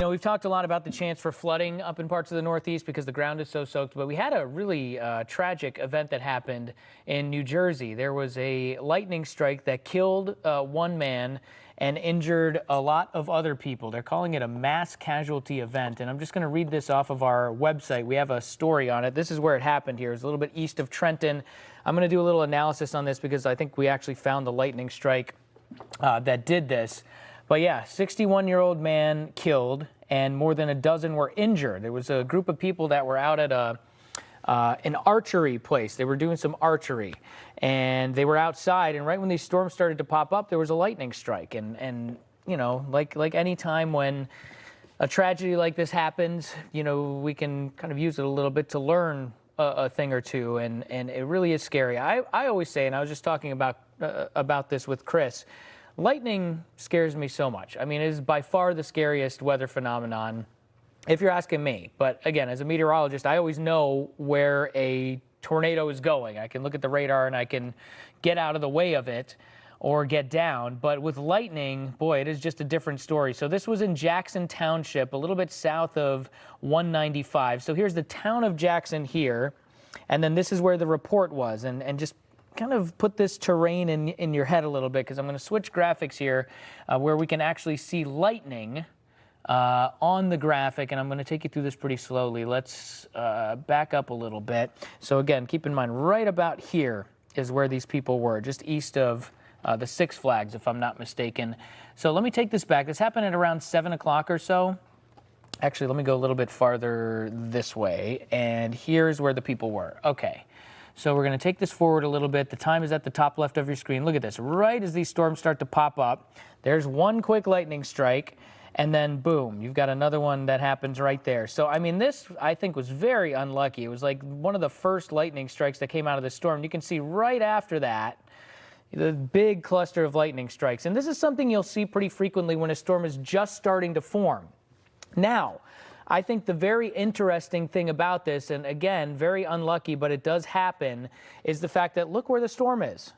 We've talked a lot about the chance for flooding up in parts of the Northeast because the ground is so soaked, but we had a really tragic event that happened in New Jersey. There was a lightning strike that killed one man and injured a lot of other people. They're calling it a mass casualty event, and I'm just going to read this off of our website. We have a story on it. This is where it happened here. It's a little bit east of Trenton. I'm going to do a little analysis on this because I think we actually found the lightning strike that did this. But yeah, 61-year-old man killed and more than a dozen were injured. There was a group of people that were out at an archery place. They were doing some archery and they were outside, and right when these storms started to pop up, there was a lightning strike. And like any time when a tragedy like this happens, we can kind of use it a little bit to learn a thing or two, and it really is scary. I always say, and I was just talking about this with Chris, lightning scares me so much. I mean, it is by far the scariest weather phenomenon, if you're asking me. But again, as a meteorologist, I always know where a tornado is going. I can look at the radar and I can get out of the way of it or get down. But with lightning, boy, it is just a different story. So this was in Jackson Township, a little bit south of 195. So here's the town of Jackson here, and then this is where the report was. And just kind of put this terrain in your head a little bit, because I'm going to switch graphics here where we can actually see lightning on the graphic, and I'm going to take you through this pretty slowly. Let's back up a little bit. So again, keep in mind, right about here is where these people were, just east of the Six Flags, if I'm not mistaken. So let me take this back. This happened at around 7 o'clock or so. Actually, let me go a little bit farther this way, and here's where the people were. Okay. So we're going to take this forward a little bit. The time is at the top left of your screen. Look at this. Right as these storms start to pop up, there's one quick lightning strike, and then boom, you've got another one that happens right there. So, I mean, this, I think, was very unlucky. It was like one of the first lightning strikes that came out of the storm. You can see right after that, the big cluster of lightning strikes. And this is something you'll see pretty frequently when a storm is just starting to form. Now, I think the very interesting thing about this, and again, very unlucky, but it does happen, is the fact that look where the storm is.